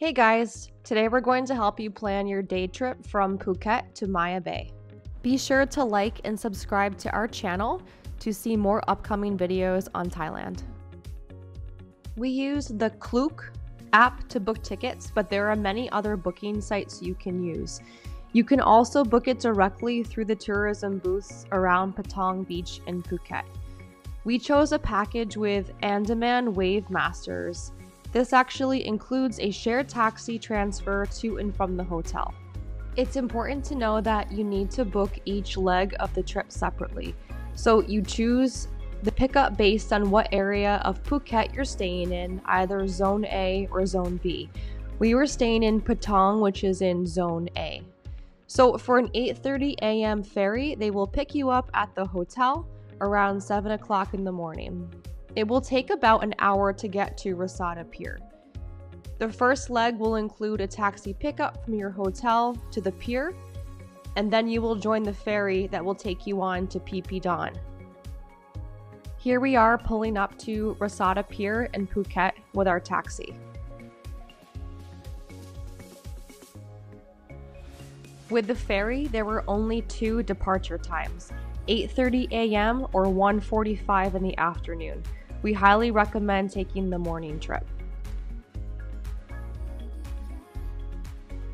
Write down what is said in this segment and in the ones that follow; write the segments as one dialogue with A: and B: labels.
A: Hey guys, today we're going to help you plan your day trip from Phuket to Maya Bay. Be sure to like and subscribe to our channel to see more upcoming videos on Thailand. We use the Klook app to book tickets, but there are many other booking sites you can use. You can also book it directly through the tourism booths around Patong Beach in Phuket. We chose a package with Andaman Wave Masters. This actually includes a shared taxi transfer to and from the hotel. It's important to know that you need to book each leg of the trip separately. So you choose the pickup based on what area of Phuket you're staying in, either Zone A or Zone B. We were staying in Patong, which is in Zone A. So for an 8:30 a.m. ferry, they will pick you up at the hotel around 7 o'clock in the morning. It will take about an hour to get to Rassada Pier. The first leg will include a taxi pickup from your hotel to the pier, and then you will join the ferry that will take you on to Phi Phi Don. Here we are pulling up to Rassada Pier in Phuket with our taxi. With the ferry, there were only two departure times, 8:30 a.m. or 1:45 in the afternoon. We highly recommend taking the morning trip.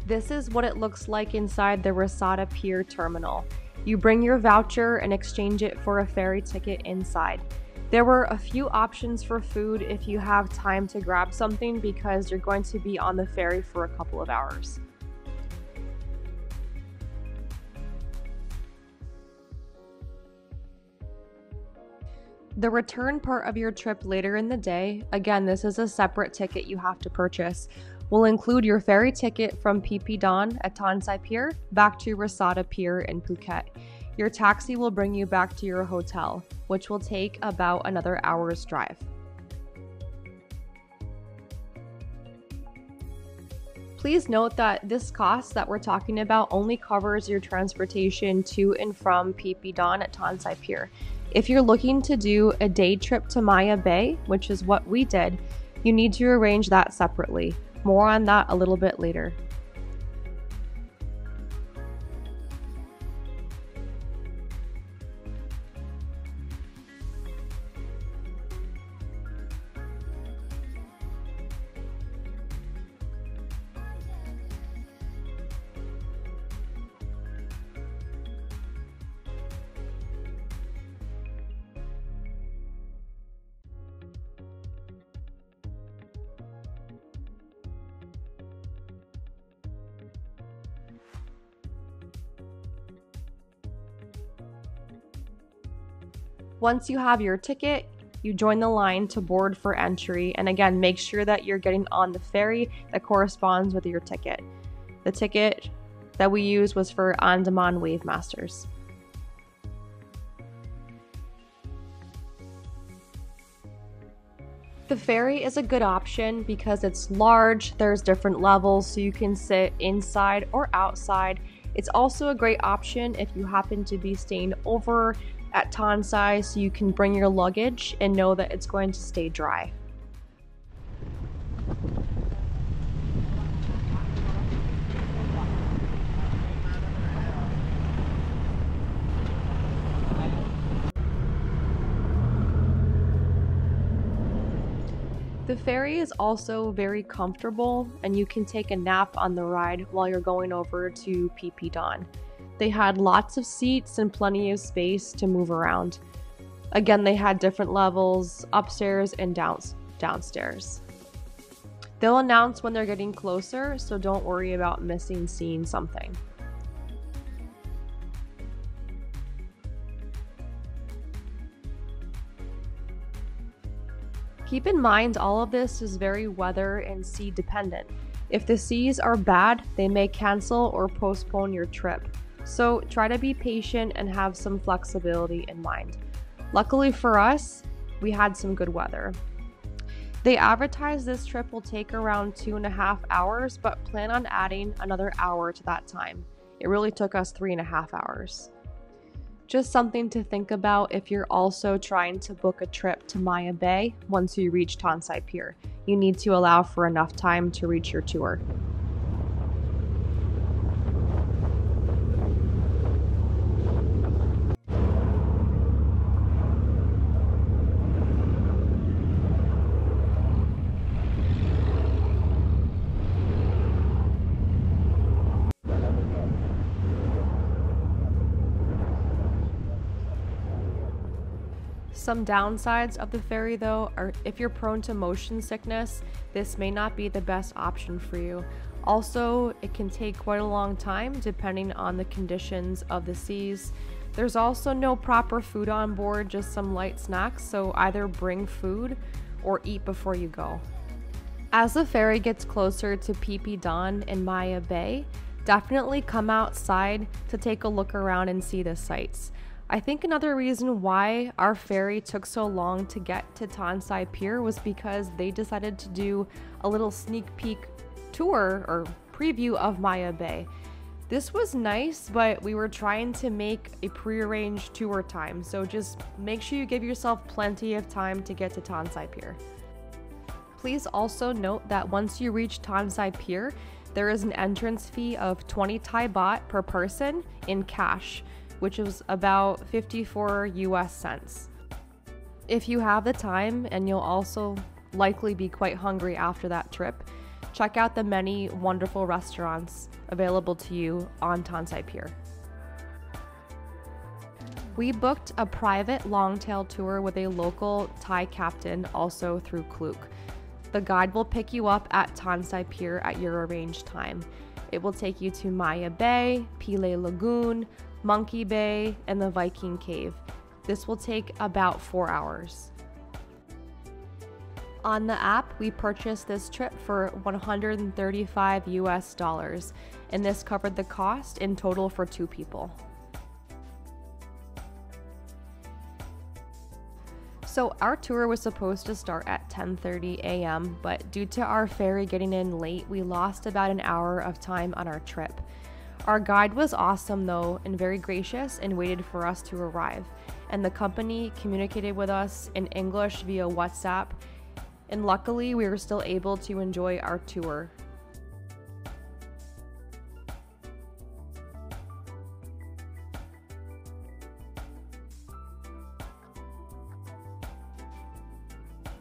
A: This is what it looks like inside the Rassada Pier terminal. You bring your voucher and exchange it for a ferry ticket inside. There were a few options for food if you have time to grab something because you're going to be on the ferry for a couple of hours. The return part of your trip later in the day, again this is a separate ticket you have to purchase, will include your ferry ticket from Phi Phi Don at Tonsai Pier back to Rassada Pier in Phuket. Your taxi will bring you back to your hotel, which will take about another hour's drive. Please note that this cost that we're talking about only covers your transportation to and from Phi Phi Don at Tonsai Pier. If you're looking to do a day trip to Maya Bay, which is what we did, you need to arrange that separately. More on that a little bit later. Once you have your ticket, you join the line to board for entry, and again, make sure that you're getting on the ferry that corresponds with your ticket. The ticket that we used was for Andaman Wave Masters. The ferry is a good option because it's large, there's different levels so you can sit inside or outside. It's also a great option if you happen to be staying over at Tonsai so you can bring your luggage and know that it's going to stay dry. The ferry is also very comfortable and you can take a nap on the ride while you're going over to Phi Phi Don. They had lots of seats and plenty of space to move around. Again, they had different levels, upstairs and downstairs. They'll announce when they're getting closer, so don't worry about seeing something. Keep in mind all of this is very weather and sea dependent. If the seas are bad, they may cancel or postpone your trip. So try to be patient and have some flexibility in mind. Luckily for us, we had some good weather. They advertise this trip will take around 2.5 hours, but plan on adding another hour to that time. It really took us 3.5 hours. Just something to think about if you're also trying to book a trip to Maya Bay once you reach Tonsai Pier. you need to allow for enough time to reach your tour. Some downsides of the ferry though are if you're prone to motion sickness, this may not be the best option for you. Also, it can take quite a long time depending on the conditions of the seas. There's also no proper food on board, just some light snacks, so either bring food or eat before you go. As the ferry gets closer to Phi Phi Don in Maya Bay, definitely come outside to take a look around and see the sights. I think another reason why our ferry took so long to get to Tonsai Pier was because they decided to do a little sneak peek tour or preview of Maya Bay. This was nice, but we were trying to make a prearranged tour time, so just make sure you give yourself plenty of time to get to Tonsai Pier. Please also note that once you reach Tonsai Pier, there is an entrance fee of 20 Thai baht per person in cash, which is about 54 US cents. If you have the time, and you'll also likely be quite hungry after that trip, check out the many wonderful restaurants available to you on Tonsai Pier. We booked a private Longtail tour with a local Thai captain, also through Klook. The guide will pick you up at Tonsai Pier at your arranged time. It will take you to Maya Bay, Pileh Lagoon, Monkey Bay, and the Viking Cave. This will take about 4 hours. On the app, we purchased this trip for 135 US dollars, and this covered the cost in total for 2 people. So our tour was supposed to start at 10:30 a.m., but due to our ferry getting in late, we lost about an hour of time on our trip. Our guide was awesome though and very gracious and waited for us to arrive, and the company communicated with us in English via WhatsApp, and luckily we were still able to enjoy our tour.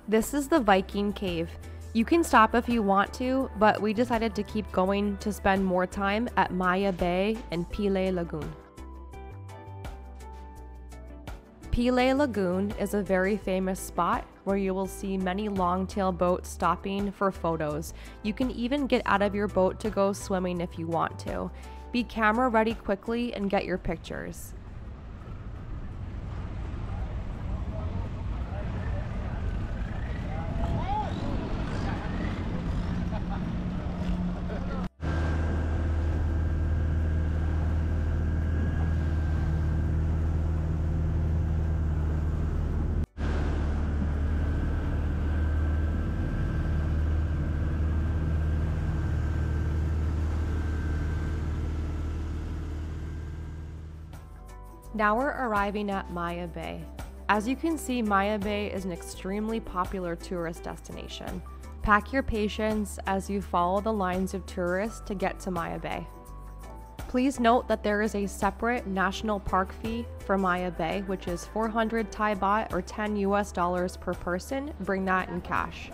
A: This is the Viking Cave. You can stop if you want to, but we decided to keep going to spend more time at Maya Bay and Pileh Lagoon. Pileh Lagoon is a very famous spot where you will see many longtail boats stopping for photos. You can even get out of your boat to go swimming if you want to. Be camera ready quickly and get your pictures. Now we're arriving at Maya Bay. As you can see, Maya Bay is an extremely popular tourist destination. Pack your patience as you follow the lines of tourists to get to Maya Bay. Please note that there is a separate national park fee for Maya Bay, which is 400 Thai baht or 10 US dollars per person. Bring that in cash.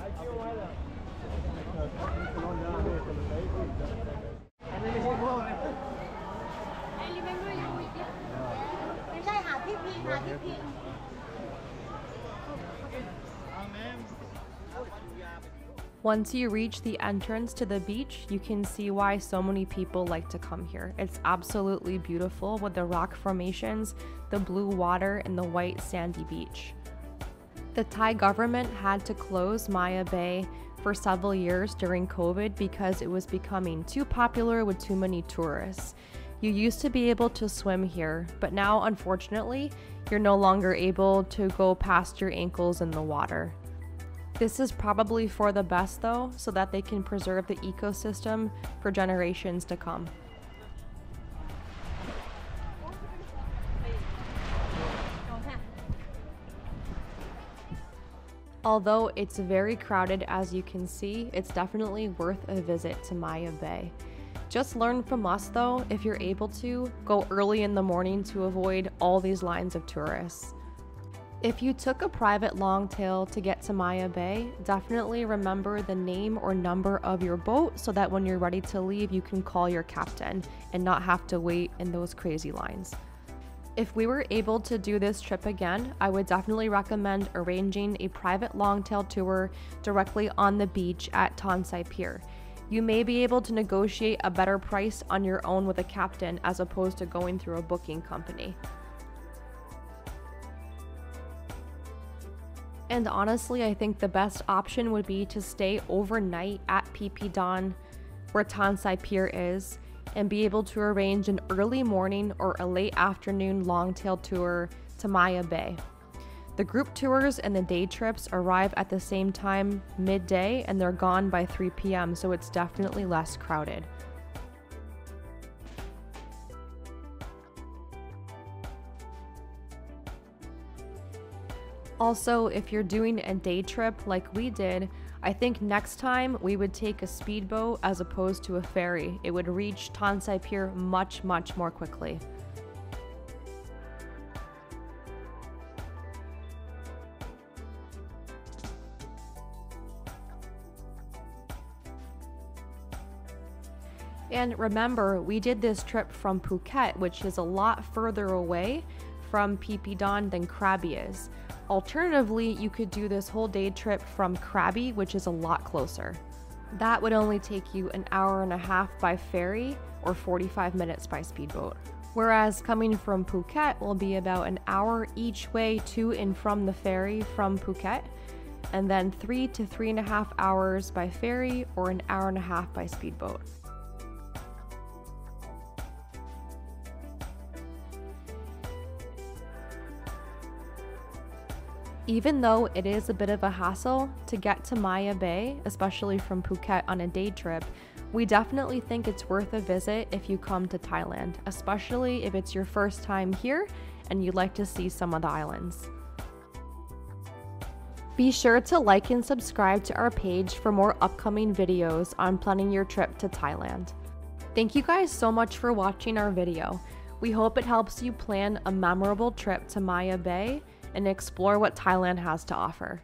A: Once you reach the entrance to the beach, you can see why so many people like to come here. It's absolutely beautiful with the rock formations, the blue water, and the white sandy beach. The Thai government had to close Maya Bay for several years during COVID because it was becoming too popular with too many tourists. You used to be able to swim here, but now unfortunately, you're no longer able to go past your ankles in the water. This is probably for the best though, so that they can preserve the ecosystem for generations to come. Although it's very crowded, as you can see, it's definitely worth a visit to Maya Bay. Just learn from us though, if you're able to, go early in the morning to avoid all these lines of tourists. If you took a private longtail to get to Maya Bay, definitely remember the name or number of your boat so that when you're ready to leave, you can call your captain and not have to wait in those crazy lines. If we were able to do this trip again, I would definitely recommend arranging a private longtail tour directly on the beach at Tonsai Pier. You may be able to negotiate a better price on your own with a captain as opposed to going through a booking company. And honestly, I think the best option would be to stay overnight at Phi Phi Don, where Tonsai Pier is, and be able to arrange an early morning or a late afternoon longtail tour to Maya Bay. The group tours and the day trips arrive at the same time midday and they're gone by 3 p.m., so it's definitely less crowded. Also, if you're doing a day trip like we did, I think next time we would take a speedboat as opposed to a ferry. It would reach Tonsai Pier much more quickly. And remember, we did this trip from Phuket, which is a lot further away from Phi Phi Don than Krabi is. Alternatively, you could do this whole day trip from Krabi, which is a lot closer. That would only take you an hour and a half by ferry or 45 minutes by speedboat. Whereas coming from Phuket will be about an hour each way to and from the ferry from Phuket, and then 3 to 3.5 hours by ferry or an hour and a half by speedboat. Even though it is a bit of a hassle to get to Maya Bay, especially from Phuket on a day trip, we definitely think it's worth a visit if you come to Thailand, especially if it's your first time here and you'd like to see some of the islands. Be sure to like and subscribe to our page for more upcoming videos on planning your trip to Thailand. Thank you guys so much for watching our video. We hope it helps you plan a memorable trip to Maya Bay and explore what Thailand has to offer.